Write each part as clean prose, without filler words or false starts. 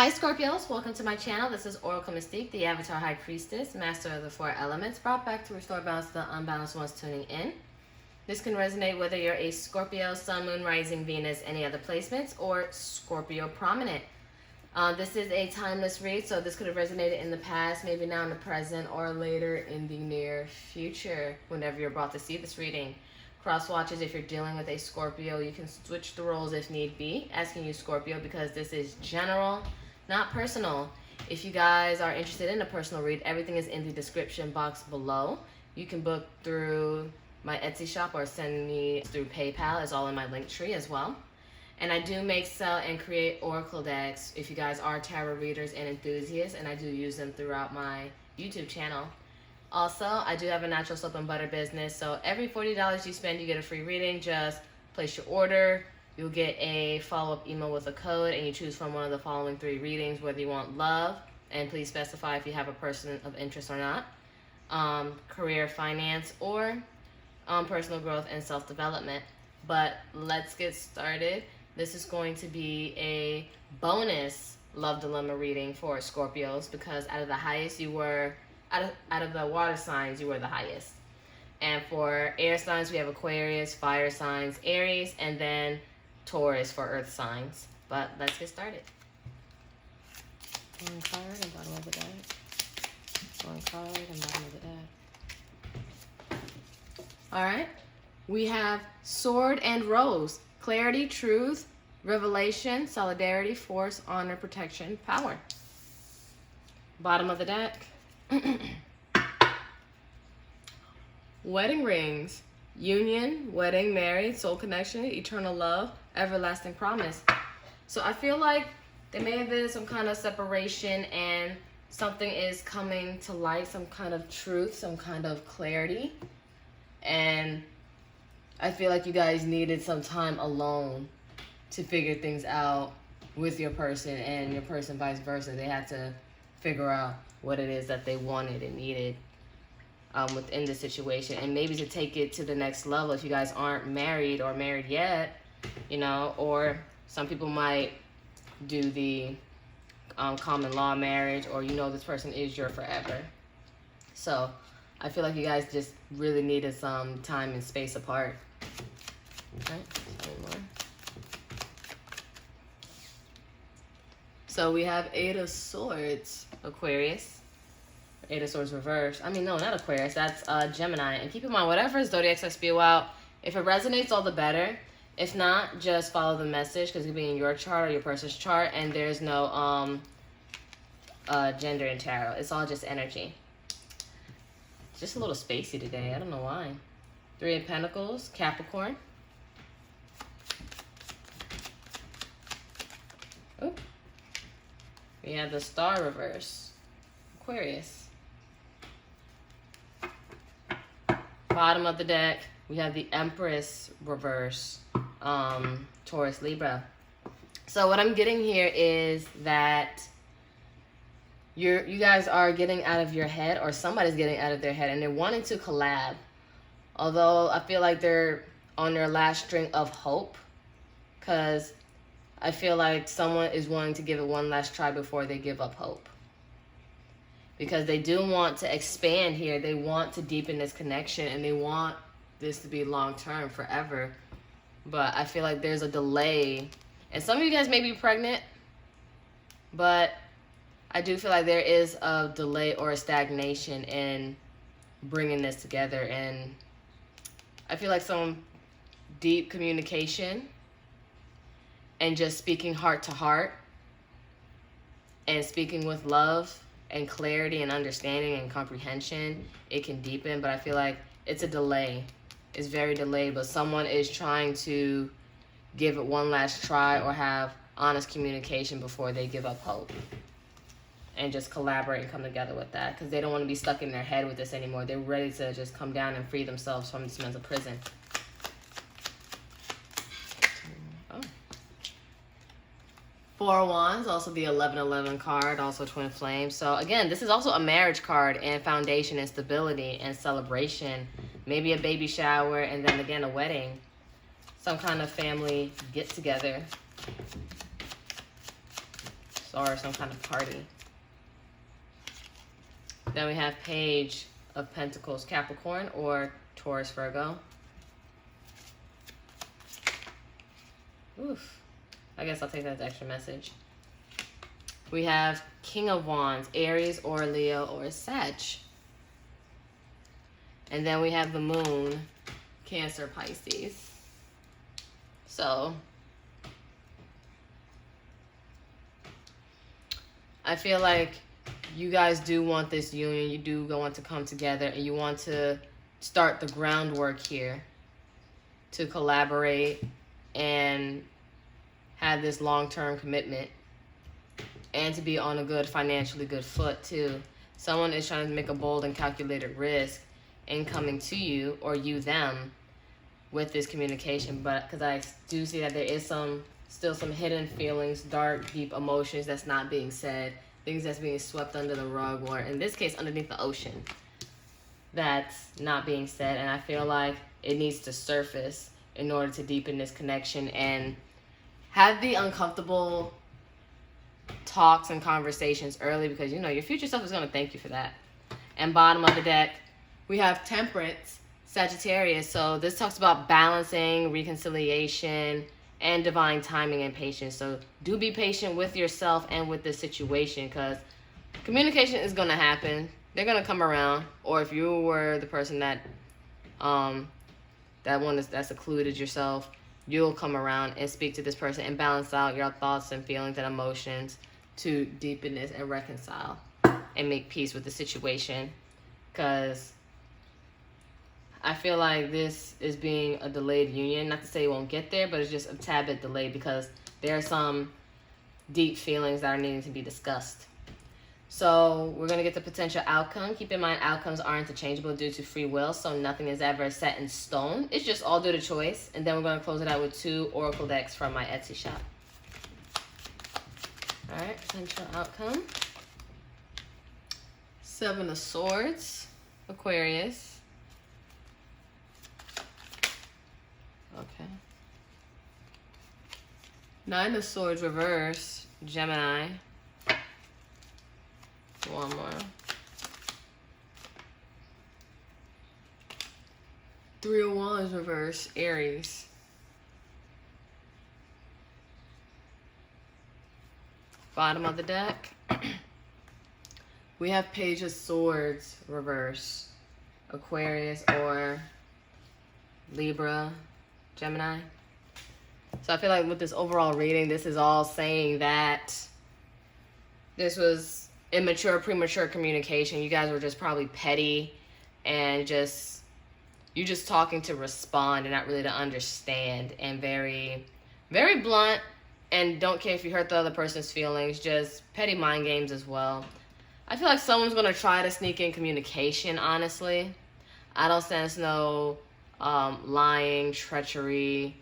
Hi Scorpios, welcome to my channel. This is Oracle Mystique, the Avatar High Priestess, Master of the Four Elements, brought back to restore balance to the unbalanced ones tuning in. This can resonate whether you're a Scorpio, Sun, Moon, Rising, Venus, any other placements, or Scorpio Prominent. This is a timeless read, so this could have resonated in the past, maybe now in the present, or later in the near future, whenever you're about to see this reading. Cross watches, if you're dealing with a Scorpio, you can switch the roles if need be, asking you Scorpio, because this is general, not personal. If you guys are interested in a personal read, everything is in the description box below. You can book through my Etsy shop or send me through PayPal. It's all in my link tree as well. And I do make, sell, and create oracle decks if you guys are tarot readers and enthusiasts, and I do use them throughout my YouTube channel. Also, I do have a natural soap and butter business, so every $40 you spend, you get a free reading. Just place your order. You'll get a follow-up email with a code, and you choose from one of the following 3 readings, whether you want love, and please specify if you have a person of interest or not, career, finance, or personal growth and self-development. But let's get started. This is going to be a bonus love dilemma reading for Scorpios, because out of the highest you were, out of the water signs, you were the highest. And for air signs, we have Aquarius, fire signs, Aries, and then Taurus for earth signs. But let's get started. One card and bottom of the deck. One card and bottom of the deck. All right. We have Sword and Rose. Clarity, truth, revelation, solidarity, force, honor, protection, power. Bottom of the deck. Wedding rings. Union, wedding, married, soul connection, eternal love, everlasting promise. So I feel like there may have been some kind of separation and something is coming to light, some kind of truth, some kind of clarity. And I feel like you guys needed some time alone to figure things out with your person, and your person vice versa. They had to figure out what it is that they wanted and needed within the situation, and maybe to take it to the next level if you guys aren't married or married yet, you know, or some people might do the common law marriage, or you know this person is your forever. So I feel like you guys just really needed some time and space apart. Okay, more. So we have 8 of Swords, Aquarius. 8 of Swords reversed. I mean, no, not Aquarius. That's Gemini. And keep in mind, whatever Zodiac says spew out, if it resonates, all the better. If not, just follow the message, because it could be in your chart or your person's chart, and there's no gender in tarot. It's all just energy. It's just a little spacey today. I don't know why. 3 of Pentacles, Capricorn. Oop. We have the Star reverse, Aquarius. Bottom of the deck, we have the Empress reverse, Taurus, Libra. So what I'm getting here is that you guys are getting out of your head, or somebody's getting out of their head, and they're wanting to collab. Although I feel like they're on their last string of hope, because I feel like someone is wanting to give it one last try before they give up hope. Because they do want to expand here. They want to deepen this connection, and they want this to be long-term, forever. But I feel like there's a delay. And some of you guys may be pregnant, but I do feel like there is a delay or a stagnation in bringing this together. And I feel like some deep communication and just speaking heart to heart and speaking with love and clarity and understanding and comprehension, it can deepen. But I feel like it's a delay. It's very delayed, but someone is trying to give it one last try or have honest communication before they give up hope, and just collaborate and come together with that, because they don't want to be stuck in their head with this anymore. They're ready to just come down and free themselves from this mental prison. Oh. 4 of Wands, also the 1111 card, also twin flames. So again, this is also a marriage card, and foundation and stability and celebration. Maybe a baby shower, and then again a wedding. Some kind of family get together. or some kind of party. Then we have Page of Pentacles, Capricorn or Taurus, Virgo. Oof. I guess I'll take that as extra message. We have King of Wands, Aries or Leo or Sag. And then we have the Moon, Cancer, Pisces. So I feel like you guys do want this union. You do want to come together, and you want to start the groundwork here to collaborate and have this long-term commitment, and to be on a good, financially good foot too. Someone is trying to make a bold and calculated risk in coming to you, or you them, with this communication. But because I do see that there is still some hidden feelings, dark, deep emotions that's not being said, things that's being swept under the rug, or in this case, underneath the ocean, that's not being said. And I feel like it needs to surface in order to deepen this connection and have the uncomfortable talks and conversations early, because you know your future self is going to thank you for that. And bottom of the deck, we have Temperance, Sagittarius. So this talks about balancing, reconciliation, and divine timing and patience. So do be patient with yourself and with the situation, because communication is going to happen. They're going to come around. Or if you were the person that that's secluded yourself, you'll come around and speak to this person and balance out your thoughts and feelings and emotions to deepen this and reconcile and make peace with the situation. Because I feel like this is being a delayed union. Not to say it won't get there, but it's just a tad bit delayed because there are some deep feelings that are needing to be discussed. So we're going to get the potential outcome. Keep in mind, outcomes are interchangeable due to free will, so nothing is ever set in stone. It's just all due to choice. And then we're going to close it out with 2 oracle decks from my Etsy shop. All right, potential outcome. 7 of Swords, Aquarius. Okay. 9 of Swords, reverse, Gemini. One more. 3 of Wands, reverse, Aries. Bottom of the deck, we have Page of Swords, reverse, Aquarius or Libra, Gemini. So I feel like with this overall reading, this is all saying that this was immature, premature communication. You guys were just probably petty and you just talking to respond and not really to understand, and very, very blunt, and don't care if you hurt the other person's feelings, just petty mind games as well. I feel like someone's going to try to sneak in communication, honestly. I don't sense no lying, treachery,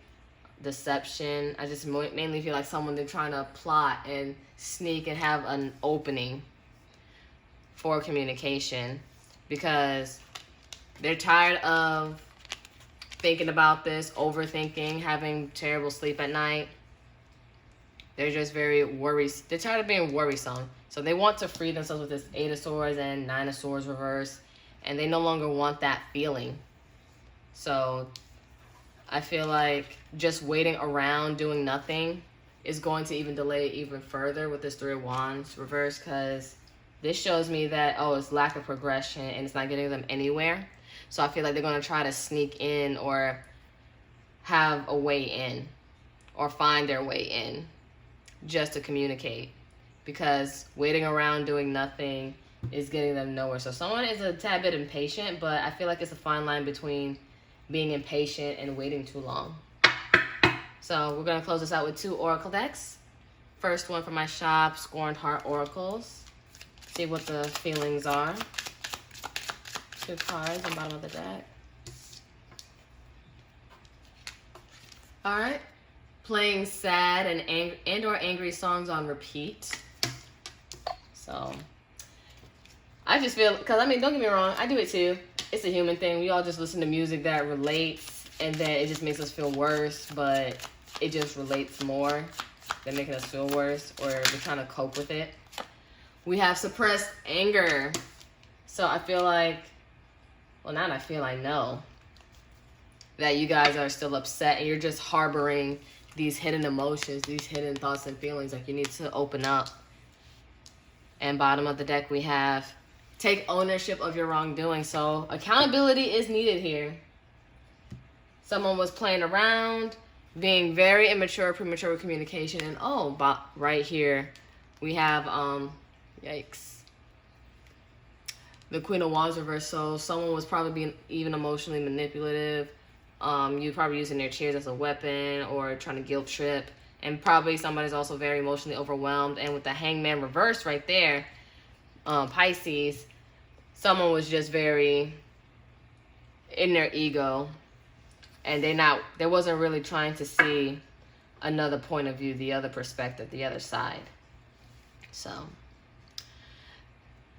deception. I just mainly feel like someone they're trying to plot and sneak and have an opening for communication, because they're tired of thinking about this, overthinking, having terrible sleep at night. They're just very worried. They're tired of being worrisome. So they want to free themselves with this 8 of Swords and 9 of Swords reverse, and they no longer want that feeling. So I feel like just waiting around doing nothing is going to even delay it even further with this 3 of Wands reverse, because this shows me that, it's lack of progression and it's not getting them anywhere. So I feel like they're going to try to sneak in or have a way in or find their way in just to communicate, because waiting around doing nothing is getting them nowhere. So someone is a tad bit impatient, but I feel like it's a fine line between being impatient and waiting too long. So we're going to close this out with 2 oracle decks. First one from my shop, Scorned Heart Oracles. See what the feelings are. 2 cards on the bottom of the deck. All right. Playing sad and or angry songs on repeat. So I just feel, because I mean, don't get me wrong, I do it too. It's a human thing. We all just listen to music that relates, and then it just makes us feel worse, but it just relates more. They're making us feel worse, or we're trying to cope with it. We have suppressed anger. So I feel like, well, not I feel, I know that you guys are still upset and you're just harboring these hidden emotions, these hidden thoughts and feelings. Like, you need to open up. And bottom of the deck, we have take ownership of your wrongdoing. So accountability is needed here. Someone was playing around, being very immature, premature with communication. And right here, we have, yikes, the Queen of Wands reversed. So someone was probably being even emotionally manipulative. You probably using their tears as a weapon or trying to guilt trip. And probably somebody's also very emotionally overwhelmed. And with the Hangman reversed right there, Pisces, someone was just very in their ego. And they wasn't really trying to see another point of view, the other perspective, the other side. So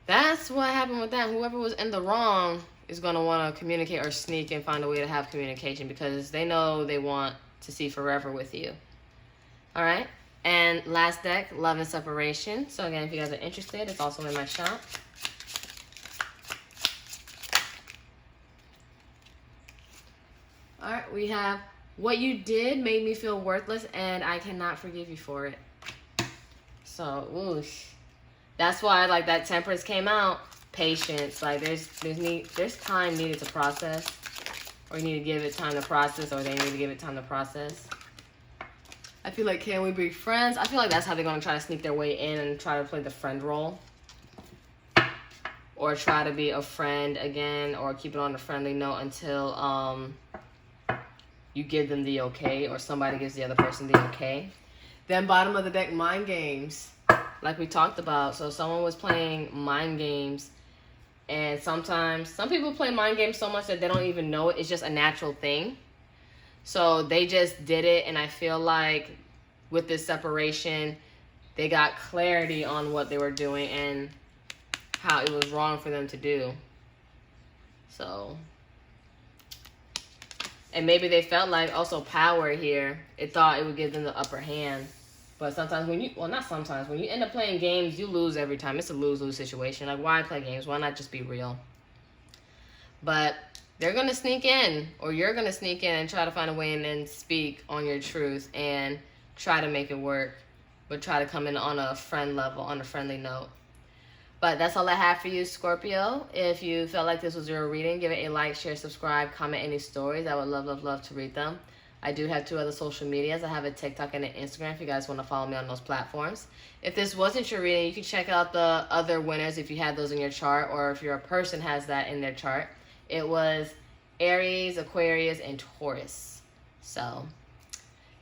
that's what happened with that. Whoever was in the wrong is going to want to communicate or sneak and find a way to have communication because they know they want to see forever with you. All right. And last deck, love and separation. So again, if you guys are interested, it's also in my shop. All right. We have what you did made me feel worthless and I cannot forgive you for it. So, oof. That's why, like, that Temperance came out. Patience. Like, there's time needed to process. Or you need to give it time to process. Or they need to give it time to process. I feel like, can we be friends? I feel like that's how they're going to try to sneak their way in and try to play the friend role. Or try to be a friend again. Or keep it on a friendly note until you give them the okay. Or somebody gives the other person the okay. Then bottom of the deck, mind games. Like we talked about. So someone was playing mind games. And sometimes, some people play mind games so much that they don't even know it. It's just a natural thing. So they just did it. And I feel like with this separation, they got clarity on what they were doing and how it was wrong for them to do. So, and maybe they felt like also power here. It thought it would give them the upper hand. But sometimes when you, well, not sometimes, when you end up playing games, you lose every time. It's a lose-lose situation. Like, why play games? Why not just be real? But they're going to sneak in, or you're going to sneak in and try to find a way and then speak on your truth and try to make it work. But try to come in on a friend level, on a friendly note. But that's all I have for you, Scorpio. If you felt like this was your reading, give it a like, share, subscribe, comment any stories. I would love, love, love to read them. I do have 2 other social medias. I have a TikTok and an Instagram if you guys want to follow me on those platforms. If this wasn't your reading, you can check out the other winners if you had those in your chart, or if your person has that in their chart. It was Aries, Aquarius, and Taurus. So,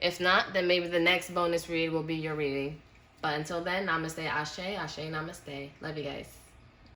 if not, then maybe the next bonus read will be your reading. But until then, namaste, ashe, ashe, namaste. Love you guys.